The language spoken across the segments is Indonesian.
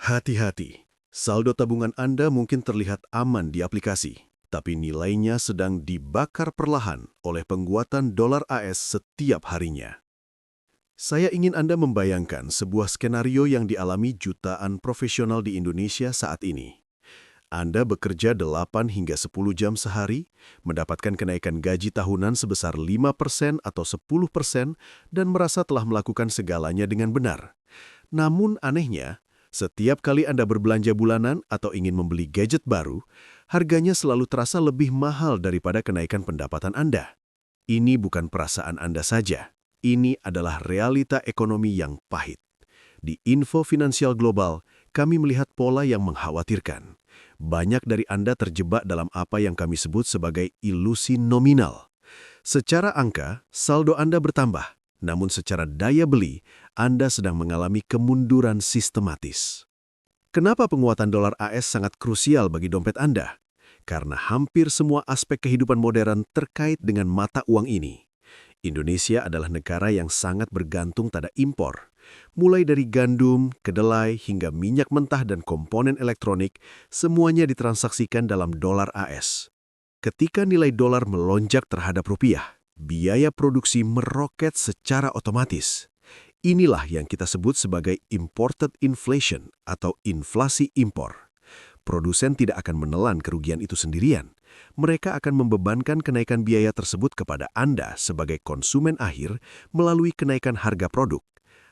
Hati-hati, saldo tabungan Anda mungkin terlihat aman di aplikasi, tapi nilainya sedang dibakar perlahan oleh penguatan dolar AS setiap harinya. Saya ingin Anda membayangkan sebuah skenario yang dialami jutaan profesional di Indonesia saat ini. Anda bekerja 8 hingga 10 jam sehari, mendapatkan kenaikan gaji tahunan sebesar 5% atau 10% dan merasa telah melakukan segalanya dengan benar. Namun anehnya, setiap kali Anda berbelanja bulanan atau ingin membeli gadget baru, harganya selalu terasa lebih mahal daripada kenaikan pendapatan Anda. Ini bukan perasaan Anda saja. Ini adalah realita ekonomi yang pahit. Di Info Finansial Global, kami melihat pola yang mengkhawatirkan. Banyak dari Anda terjebak dalam apa yang kami sebut sebagai ilusi nominal. Secara angka, saldo Anda bertambah, namun secara daya beli, Anda sedang mengalami kemunduran sistematis. Kenapa penguatan dolar AS sangat krusial bagi dompet Anda? Karena hampir semua aspek kehidupan modern terkait dengan mata uang ini. Indonesia adalah negara yang sangat bergantung pada impor. Mulai dari gandum, kedelai, hingga minyak mentah dan komponen elektronik, semuanya ditransaksikan dalam dolar AS. Ketika nilai dolar melonjak terhadap rupiah, biaya produksi meroket secara otomatis. Inilah yang kita sebut sebagai imported inflation atau inflasi impor. Produsen tidak akan menelan kerugian itu sendirian. Mereka akan membebankan kenaikan biaya tersebut kepada Anda sebagai konsumen akhir melalui kenaikan harga produk.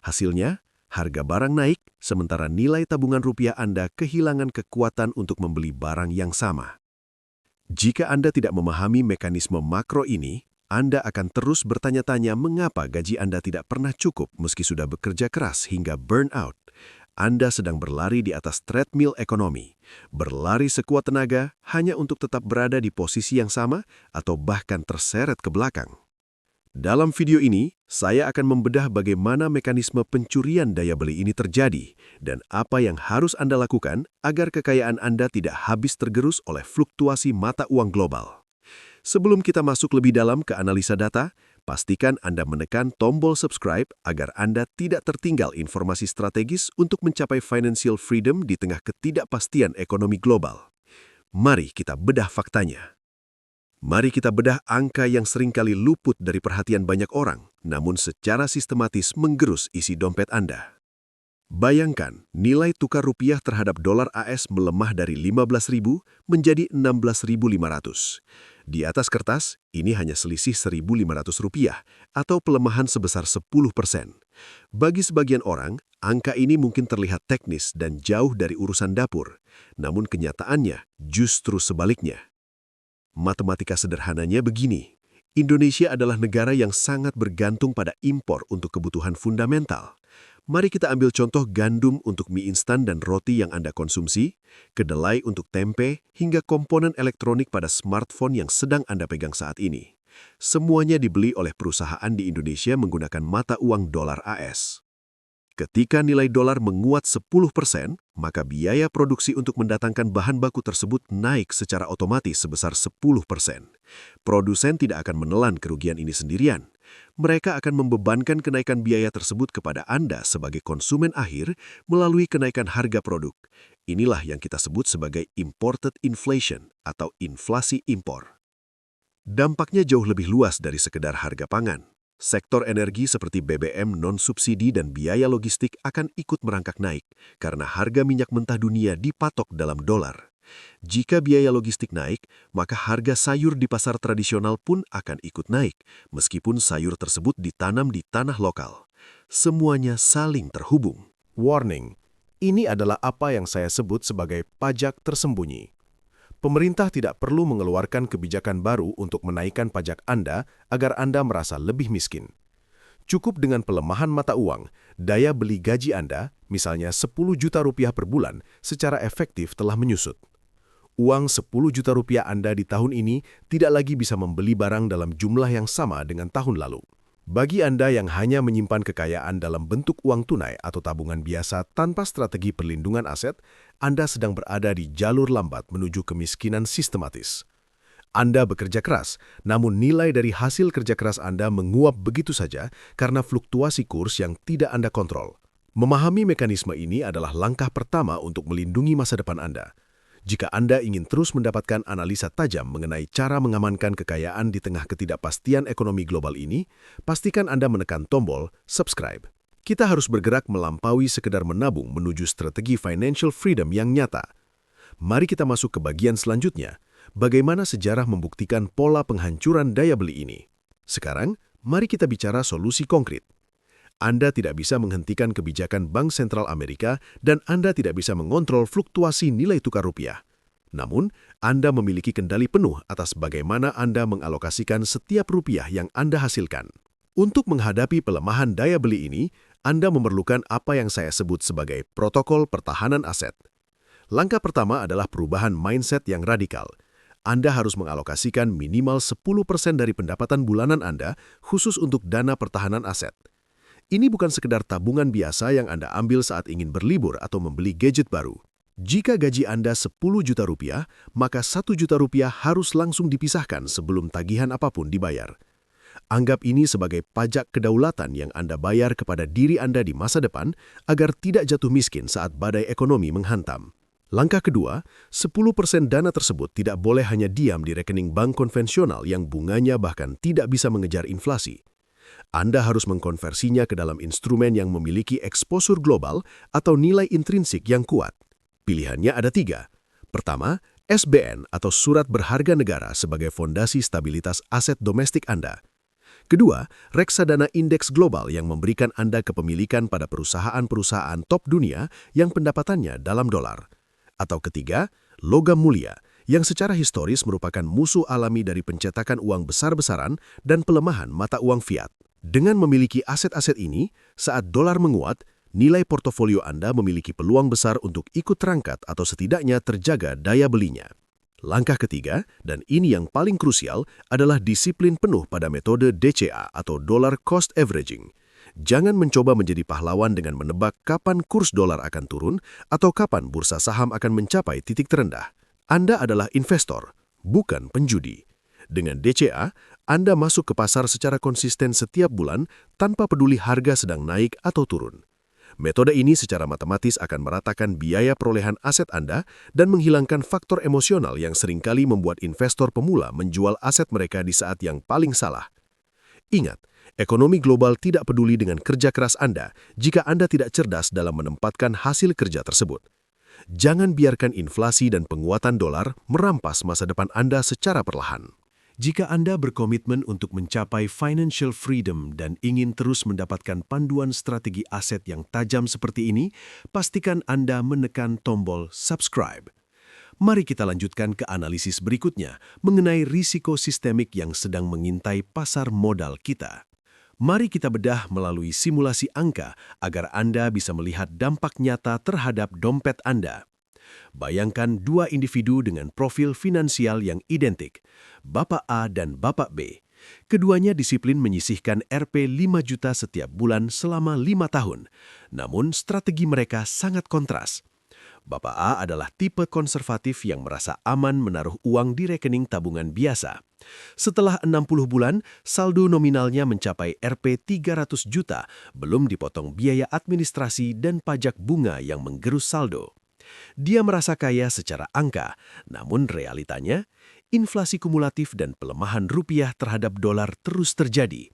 Hasilnya, harga barang naik, sementara nilai tabungan rupiah Anda kehilangan kekuatan untuk membeli barang yang sama. Jika Anda tidak memahami mekanisme makro ini, Anda akan terus bertanya-tanya mengapa gaji Anda tidak pernah cukup meski sudah bekerja keras hingga burnout. Anda sedang berlari di atas treadmill ekonomi, berlari sekuat tenaga hanya untuk tetap berada di posisi yang sama atau bahkan terseret ke belakang. Dalam video ini, saya akan membedah bagaimana mekanisme pencurian daya beli ini terjadi dan apa yang harus Anda lakukan agar kekayaan Anda tidak habis tergerus oleh fluktuasi mata uang global. Sebelum kita masuk lebih dalam ke analisa data, pastikan Anda menekan tombol subscribe agar Anda tidak tertinggal informasi strategis untuk mencapai financial freedom di tengah ketidakpastian ekonomi global. Mari kita bedah faktanya. Mari kita bedah angka yang seringkali luput dari perhatian banyak orang, namun secara sistematis menggerus isi dompet Anda. Bayangkan, nilai tukar rupiah terhadap dolar AS melemah dari 15.000 menjadi 16.500. Di atas kertas, ini hanya selisih 1.500 rupiah atau pelemahan sebesar 10%. Bagi sebagian orang, angka ini mungkin terlihat teknis dan jauh dari urusan dapur, namun kenyataannya justru sebaliknya. Matematika sederhananya begini, Indonesia adalah negara yang sangat bergantung pada impor untuk kebutuhan fundamental. Mari kita ambil contoh gandum untuk mie instan dan roti yang Anda konsumsi, kedelai untuk tempe, hingga komponen elektronik pada smartphone yang sedang Anda pegang saat ini. Semuanya dibeli oleh perusahaan di Indonesia menggunakan mata uang dolar AS. Ketika nilai dolar menguat 10%, maka biaya produksi untuk mendatangkan bahan baku tersebut naik secara otomatis sebesar 10%. Produsen tidak akan menelan kerugian ini sendirian. Mereka akan membebankan kenaikan biaya tersebut kepada Anda sebagai konsumen akhir melalui kenaikan harga produk. Inilah yang kita sebut sebagai imported inflation atau inflasi impor. Dampaknya jauh lebih luas dari sekedar harga pangan. Sektor energi seperti BBM non-subsidi dan biaya logistik akan ikut merangkak naik karena harga minyak mentah dunia dipatok dalam dolar. Jika biaya logistik naik, maka harga sayur di pasar tradisional pun akan ikut naik, meskipun sayur tersebut ditanam di tanah lokal. Semuanya saling terhubung. Warning, ini adalah apa yang saya sebut sebagai pajak tersembunyi. Pemerintah tidak perlu mengeluarkan kebijakan baru untuk menaikkan pajak Anda agar Anda merasa lebih miskin. Cukup dengan pelemahan mata uang, daya beli gaji Anda, misalnya 10 juta rupiah per bulan, secara efektif telah menyusut. Uang 10 juta rupiah Anda di tahun ini tidak lagi bisa membeli barang dalam jumlah yang sama dengan tahun lalu. Bagi Anda yang hanya menyimpan kekayaan dalam bentuk uang tunai atau tabungan biasa tanpa strategi perlindungan aset, Anda sedang berada di jalur lambat menuju kemiskinan sistematis. Anda bekerja keras, namun nilai dari hasil kerja keras Anda menguap begitu saja karena fluktuasi kurs yang tidak Anda kontrol. Memahami mekanisme ini adalah langkah pertama untuk melindungi masa depan Anda. Jika Anda ingin terus mendapatkan analisa tajam mengenai cara mengamankan kekayaan di tengah ketidakpastian ekonomi global ini, pastikan Anda menekan tombol subscribe. Kita harus bergerak melampaui sekedar menabung menuju strategi financial freedom yang nyata. Mari kita masuk ke bagian selanjutnya, bagaimana sejarah membuktikan pola penghancuran daya beli ini. Sekarang, mari kita bicara solusi konkret. Anda tidak bisa menghentikan kebijakan Bank Sentral Amerika dan Anda tidak bisa mengontrol fluktuasi nilai tukar rupiah. Namun, Anda memiliki kendali penuh atas bagaimana Anda mengalokasikan setiap rupiah yang Anda hasilkan. Untuk menghadapi pelemahan daya beli ini, Anda memerlukan apa yang saya sebut sebagai protokol pertahanan aset. Langkah pertama adalah perubahan mindset yang radikal. Anda harus mengalokasikan minimal 10% dari pendapatan bulanan Anda khusus untuk dana pertahanan aset. Ini bukan sekedar tabungan biasa yang Anda ambil saat ingin berlibur atau membeli gadget baru. Jika gaji Anda 10 juta rupiah, maka 1 juta rupiah harus langsung dipisahkan sebelum tagihan apapun dibayar. Anggap ini sebagai pajak kedaulatan yang Anda bayar kepada diri Anda di masa depan agar tidak jatuh miskin saat badai ekonomi menghantam. Langkah kedua, 10% dana tersebut tidak boleh hanya diam di rekening bank konvensional yang bunganya bahkan tidak bisa mengejar inflasi. Anda harus mengkonversinya ke dalam instrumen yang memiliki eksposur global atau nilai intrinsik yang kuat. Pilihannya ada 3. Pertama, SBN atau Surat Berharga Negara sebagai fondasi stabilitas aset domestik Anda. Kedua, reksadana indeks global yang memberikan Anda kepemilikan pada perusahaan-perusahaan top dunia yang pendapatannya dalam dolar. Atau ketiga, logam mulia, yang secara historis merupakan musuh alami dari pencetakan uang besar-besaran dan pelemahan mata uang fiat. Dengan memiliki aset-aset ini, saat dolar menguat, nilai portofolio Anda memiliki peluang besar untuk ikut terangkat atau setidaknya terjaga daya belinya. Langkah ketiga, dan ini yang paling krusial, adalah disiplin penuh pada metode DCA atau Dollar Cost Averaging. Jangan mencoba menjadi pahlawan dengan menebak kapan kurs dolar akan turun atau kapan bursa saham akan mencapai titik terendah. Anda adalah investor, bukan penjudi. Dengan DCA, Anda masuk ke pasar secara konsisten setiap bulan tanpa peduli harga sedang naik atau turun. Metode ini secara matematis akan meratakan biaya perolehan aset Anda dan menghilangkan faktor emosional yang seringkali membuat investor pemula menjual aset mereka di saat yang paling salah. Ingat, ekonomi global tidak peduli dengan kerja keras Anda jika Anda tidak cerdas dalam menempatkan hasil kerja tersebut. Jangan biarkan inflasi dan penguatan dolar merampas masa depan Anda secara perlahan. Jika Anda berkomitmen untuk mencapai financial freedom dan ingin terus mendapatkan panduan strategi aset yang tajam seperti ini, pastikan Anda menekan tombol subscribe. Mari kita lanjutkan ke analisis berikutnya mengenai risiko sistemik yang sedang mengintai pasar modal kita. Mari kita bedah melalui simulasi angka agar Anda bisa melihat dampak nyata terhadap dompet Anda. Bayangkan dua individu dengan profil finansial yang identik, Bapak A dan Bapak B. Keduanya disiplin menyisihkan Rp 5 juta setiap bulan selama 5 tahun. Namun strategi mereka sangat kontras. Bapak A adalah tipe konservatif yang merasa aman menaruh uang di rekening tabungan biasa. Setelah 60 bulan, saldo nominalnya mencapai Rp 300 juta, belum dipotong biaya administrasi dan pajak bunga yang menggerus saldo. Dia merasa kaya secara angka, namun realitanya, inflasi kumulatif dan pelemahan rupiah terhadap dolar terus terjadi.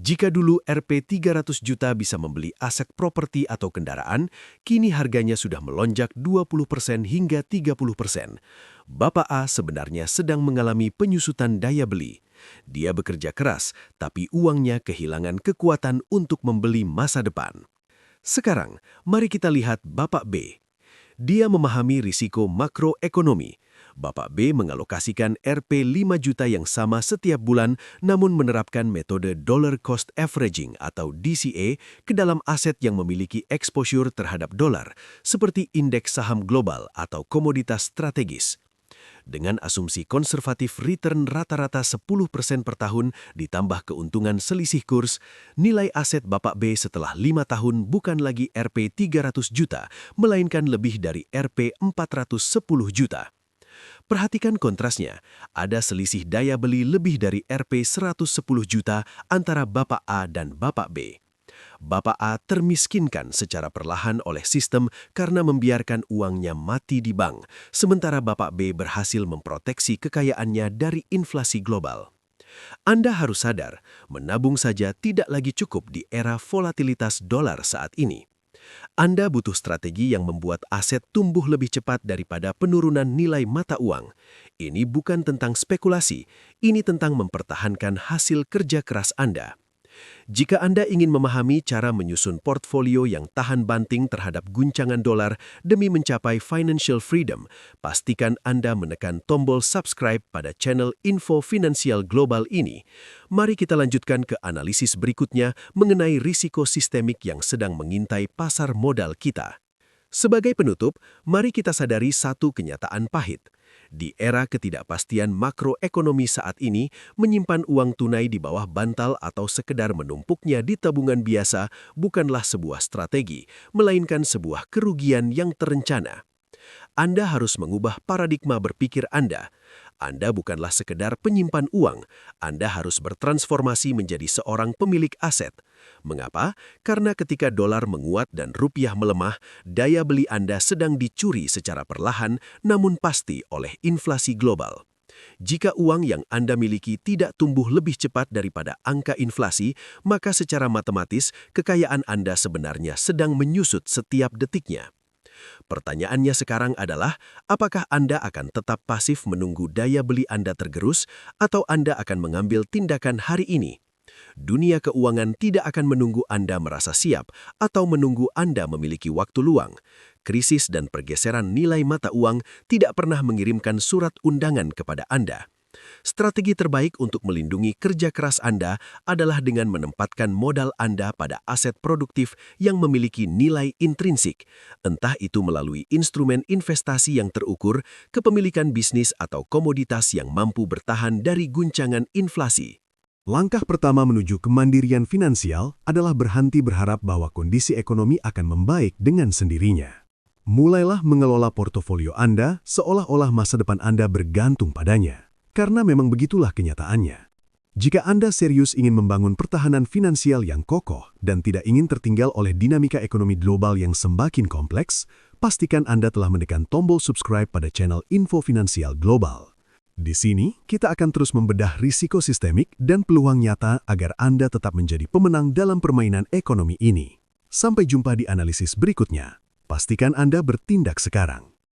Jika dulu Rp 300 juta bisa membeli aset properti atau kendaraan, kini harganya sudah melonjak 20% hingga 30%. Bapak A sebenarnya sedang mengalami penyusutan daya beli. Dia bekerja keras, tapi uangnya kehilangan kekuatan untuk membeli masa depan. Sekarang, mari kita lihat Bapak B. Dia memahami risiko makroekonomi. Bapak B mengalokasikan Rp 5 juta yang sama setiap bulan namun menerapkan metode Dollar Cost Averaging atau DCA ke dalam aset yang memiliki exposure terhadap dolar seperti indeks saham global atau komoditas strategis. Dengan asumsi konservatif return rata-rata 10% per tahun ditambah keuntungan selisih kurs, nilai aset Bapak B setelah 5 tahun bukan lagi Rp 300 juta, melainkan lebih dari Rp 410 juta. Perhatikan kontrasnya, ada selisih daya beli lebih dari Rp 110 juta antara Bapak A dan Bapak B. Bapak A termiskinkan secara perlahan oleh sistem karena membiarkan uangnya mati di bank, sementara Bapak B berhasil memproteksi kekayaannya dari inflasi global. Anda harus sadar, menabung saja tidak lagi cukup di era volatilitas dolar saat ini. Anda butuh strategi yang membuat aset tumbuh lebih cepat daripada penurunan nilai mata uang. Ini bukan tentang spekulasi, ini tentang mempertahankan hasil kerja keras Anda. Jika Anda ingin memahami cara menyusun portfolio yang tahan banting terhadap guncangan dolar demi mencapai financial freedom, pastikan Anda menekan tombol subscribe pada channel Info Finansial Global ini. Mari kita lanjutkan ke analisis berikutnya mengenai risiko sistemik yang sedang mengintai pasar modal kita. Sebagai penutup, mari kita sadari satu kenyataan pahit. Di era ketidakpastian makroekonomi saat ini, menyimpan uang tunai di bawah bantal atau sekedar menumpuknya di tabungan biasa bukanlah sebuah strategi, melainkan sebuah kerugian yang terencana. Anda harus mengubah paradigma berpikir Anda. Anda bukanlah sekedar penyimpan uang, Anda harus bertransformasi menjadi seorang pemilik aset. Mengapa? Karena ketika dolar menguat dan rupiah melemah, daya beli Anda sedang dicuri secara perlahan namun pasti oleh inflasi global. Jika uang yang Anda miliki tidak tumbuh lebih cepat daripada angka inflasi, maka secara matematis kekayaan Anda sebenarnya sedang menyusut setiap detiknya. Pertanyaannya sekarang adalah, apakah Anda akan tetap pasif menunggu daya beli Anda tergerus, atau Anda akan mengambil tindakan hari ini? Dunia keuangan tidak akan menunggu Anda merasa siap atau menunggu Anda memiliki waktu luang. Krisis dan pergeseran nilai mata uang tidak pernah mengirimkan surat undangan kepada Anda. Strategi terbaik untuk melindungi kerja keras Anda adalah dengan menempatkan modal Anda pada aset produktif yang memiliki nilai intrinsik, entah itu melalui instrumen investasi yang terukur, kepemilikan bisnis atau komoditas yang mampu bertahan dari guncangan inflasi. Langkah pertama menuju kemandirian finansial adalah berhenti berharap bahwa kondisi ekonomi akan membaik dengan sendirinya. Mulailah mengelola portofolio Anda seolah-olah masa depan Anda bergantung padanya. Karena memang begitulah kenyataannya. Jika Anda serius ingin membangun pertahanan finansial yang kokoh dan tidak ingin tertinggal oleh dinamika ekonomi global yang semakin kompleks, pastikan Anda telah menekan tombol subscribe pada channel Info Finansial Global. Di sini, kita akan terus membedah risiko sistemik dan peluang nyata agar Anda tetap menjadi pemenang dalam permainan ekonomi ini. Sampai jumpa di analisis berikutnya. Pastikan Anda bertindak sekarang.